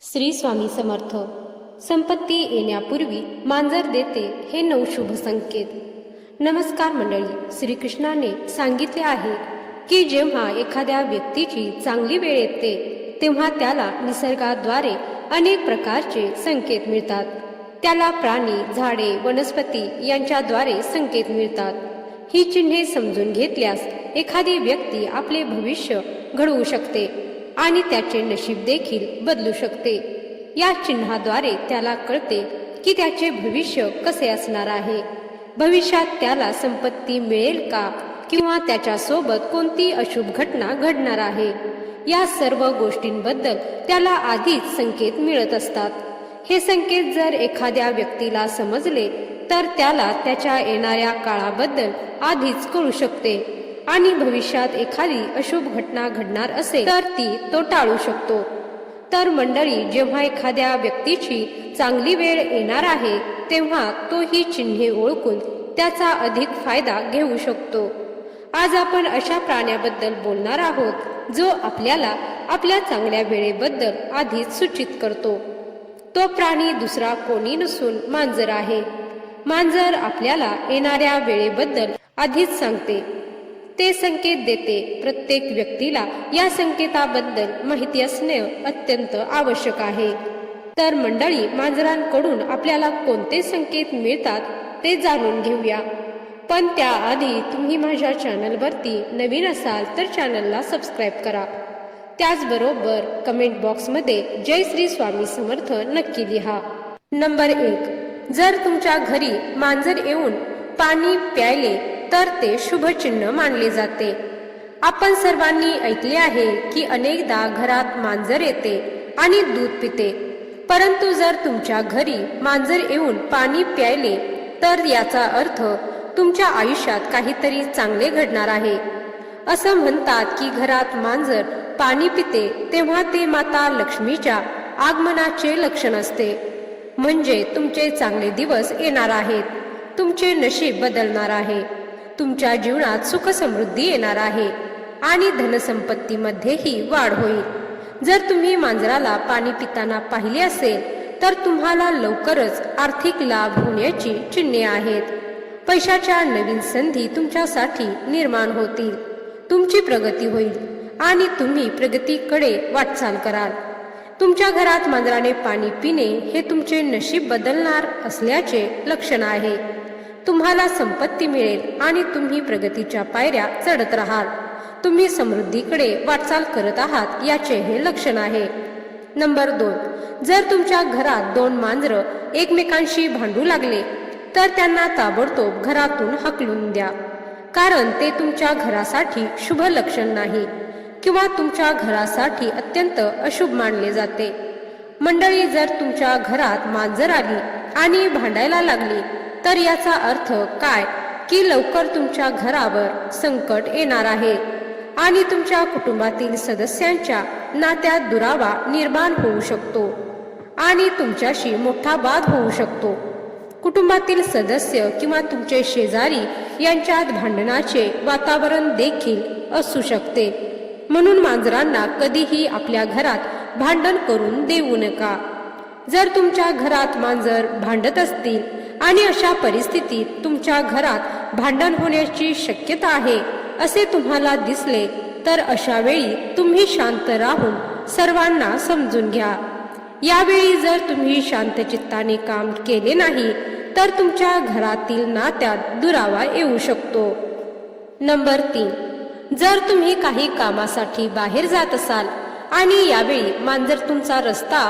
श्री स्वामी समर्थ. संपत्ती येण्यापूर्वी मांजर देते हे 9 शुभ संकेत. नमस्कार मंडळी. श्रीकृष्णाने सांगितले आहे की जेव्हा एखाद्या व्यक्तीची चांगली वेळ येते तेव्हा त्याला निसर्गाद्वारे अनेक प्रकारचे संकेत मिळतात. त्याला प्राणी, झाडे, वनस्पती यांच्याद्वारे संकेत मिळतात. ही चिन्हे समजून घेतल्यास एखादी व्यक्ती आपले भविष्य घडवू शकते आणि त्याचे नशीब देखील बदलू शकते. या चिन्हाद्वारे त्याला कळते की त्याचे भविष्य कसे असणार आहे. भविष्यात त्याला संपत्ती मिळेल का किंवा त्याच्यासोबत कोणती अशुभ घटना घडणार आहे. या सर्व गोष्टींबद्दल त्याला आधीच संकेत मिळत असतात. हे संकेत जर एखाद्या व्यक्तीला समजले तर त्याला त्याच्या येणाऱ्या काळाबद्दल आधीच कळू शकते आणि भविष्यात एखादी अशुभ घटना घडणार असेल तर तो टाळू शकतो. तर मंडळी, जेव्हा एखाद्या व्यक्तीची चांगली वेळ येणार आहे तेव्हा तो ही चिन्हे ओळखून त्याचा अधिक फायदा घेऊ शकतो. आज आपण अशा प्राण्याबद्दल बोलणार आहोत जो आपल्याला आपल्या चांगल्या वेळेबद्दल आधीच सूचित करतो. तो प्राणी दुसरा कोणी नसून मांजर आहे. मांजर आपल्याला येणाऱ्या वेळेबद्दल आधीच सांगते. ते संकेत देते. प्रत्येक व्यक्तीला या संकेताबद्दल माहिती असणे अत्यंत आवश्यक आहे. तर मंडळी, मांजरांकडून आपल्याला कोणते संकेत मिळतात ते जाणून घेऊया. पण त्याआधी तुम्ही माझ्या चॅनलवरती नवीन असाल तर चॅनलला सबस्क्राईब करा. त्याचबरोबर कमेंट बॉक्समध्ये जय श्री स्वामी समर्थ नक्की लिहा. नंबर 1. जर तुमच्या घरी मांजर येऊन पाणी प्यायले तर ते शुभ चिन्ह मानले जाते. आपण सर्वांनी ऐकले आहे की अनेकदा घरात मांजर येते आणि दूध पिते. परंतु जर तुमच्या घरी मांजर येऊन पाणी प्यायले तर याचा अर्थ तुमच्या आयुष्यात काहीतरी चांगले घडणार आहे. असं म्हणतात की घरात मांजर पाणी पिते तेव्हा ते माता लक्ष्मीच्या आगमनाचे लक्षण असते. म्हणजे तुमचे चांगले दिवस येणार आहेत. तुमचे नशीब बदलणार आहे. तुमच्या जीवनात सुख समृद्धी येणार आहे आणि धनसंपत्तीमध्येही वाढ होईल. जर तुम्ही मांजराला पाणी पिताना पाहिले असेल तर तुम्हाला लवकरच आर्थिक लाभ होण्याची चिन्हे आहेत. पैशाच्या नवीन संधी तुमच्यासाठी निर्माण होतील. तुमची प्रगती होईल आणि तुम्ही प्रगतीकडे वाटचाल कराल. तुमच्या घरात मांजराने पाणी पिणे हे तुमचे नशीब बदलणार असल्याचे लक्षण आहे. तुम्हाला संपत्ती मिळेल आणि तुम्ही प्रगतीच्या पायऱ्या चढत राहाल. तुम्ही समृद्धीकडे वाटचाल करत आहात याचे हे लक्षण आहे. नंबर 2. जर तुमच्या घरात 2 मांजरं एकमेकांशी भांडू लागले तर त्यांना ताबडतोब घरातून हाकलून द्या. कारण ते तुमच्या घरासाठी शुभ लक्षण नाही किंवा तुमच्या घरासाठी अत्यंत अशुभ मानले जाते. मंडळी, जर तुमच्या घरात मांजर आली आणि भांडायला लागली तर याचा अर्थ काय की लवकर तुमच्या घरावर संकट येणार आहे आणि तुमच्या कुटुंबातील सदस्यांच्या नात्यात दुरावा निर्माण होऊ शकतो आणि तुमच्याशी मोठा वाद होऊ शकतो. कुटुंबातील सदस्य किंवा तुमचे शेजारी यांच्यात भांडणाचे वातावरण देखील असू शकते. म्हणून मांजरांना कधीही आपल्या घरात भांडण करून देऊ नका. जर तुमच्या घरात मांजर भांडत असतील आणि अशा परिस्थितीत तुमच्या घरात भांडण होण्याची शक्यता आहे असे तुम्हाला दिसले तर अशा वेळी तुम्ही शांत राहून सर्वांना समजून घ्या. यावेळी जर तुम्ही शांतचित्ताने काम केले नाही तर तुमच्या घरातील नात्यात दुरावा येऊ शकतो. नंबर 3. जर तुम्ही काही कामासाठी बाहेर जात असाल आणि यावेळी मांजर तुमचा रस्ता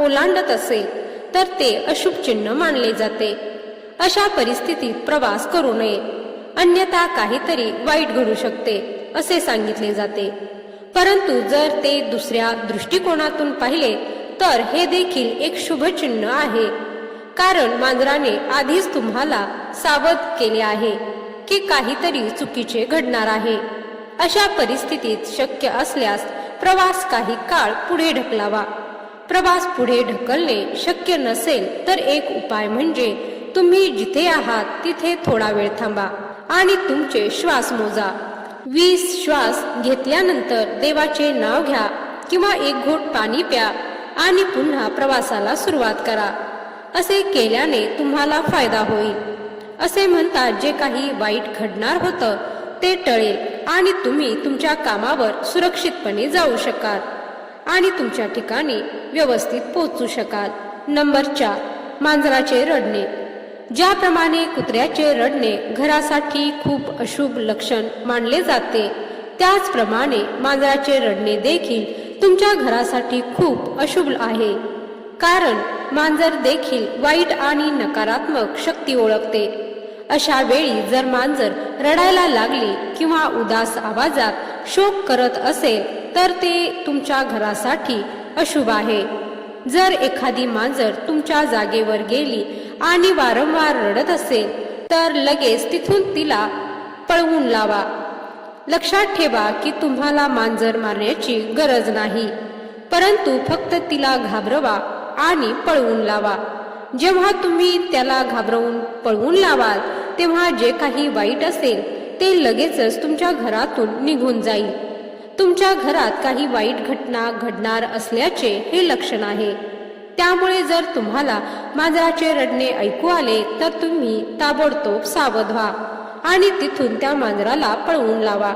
ओलांडत असेल तर ते अशुभ चिन्ह मानले जाते. अशा परिस्थितीत प्रवास करू नये, अन्यथा काहीतरी वाईट घडू शकते असे सांगितले जाते. परंतु जर ते दुसऱ्या दृष्टिकोनातून पाहिले तर हे देखील एक शुभ चिन्ह आहे. कारण मांजराने आधीच तुम्हाला सावध केले आहे की काहीतरी चुकीचे घडणार आहे. अशा परिस्थितीत शक्य असल्यास प्रवास काही काळ पुढे ढकलावा. प्रवास पुढे ढकलणे शक्य नसेल तर एक उपाय म्हणजे तुम्ही जिथे आहात तिथे थोडा वेळ थांबा आणि तुमचे श्वास मोजा. 20 श्वास घेतल्यानंतर देवाचे नाव घ्या किंवा एक घोट पाणी प्या आणि पुन्हा प्रवासाला सुरुवात करा. असे केल्याने तुम्हाला फायदा होईल. असे म्हणतात, जे काही वाईट घडणार होतं ते टळेल आणि तुम्ही तुमच्या कामावर सुरक्षितपणे जाऊ शकाल आणि तुमच्या ठिकाणी व्यवस्थित पोहोचू शकाल. नंबर 4, मांजराचे रडणे. ज्याप्रमाणे कुत्र्याचे रडणे घरासाठी खूप अशुभ लक्षण मानले जाते, त्याचप्रमाणे मांजराचे रडणे देखील तुमच्या घरासाठी खूप अशुभ आहे. कारण मांजर देखील वाईट आणि नकारात्मक शक्ती ओळखते. अशा वेळी जर मांजर रडायला लागली किंवा उदास आवाजात शोक करत असेल तर ते तुमच्या घरासाठी अशुभ आहे. जर एखादी मांजर तुमच्या जागेवर गेली आणि वारंवार रडत असेल तर लगेच तिथून तिला पळवून लावा. लक्षात ठेवा की तुम्हाला मांजर मारण्याची गरज नाही, परंतु फक्त तिला घाबरवा आणि पळवून लावा. जेव्हा तुम्ही त्याला घाबरवून पळवून लावाल तेव्हा जे काही वाईट असेल ते लगेचच तुमच्या घरातून निघून जाईल. तुमच्या घरात काही वाईट घटना घडणार असल्याचे हे लक्षण आहे. त्यामुळे जर तुम्हाला मांजराचे रडणे ऐकू आले तर तुम्ही ताबडतोब सावध व्हा आणि तिथून त्या मांजराला पळवून लावा.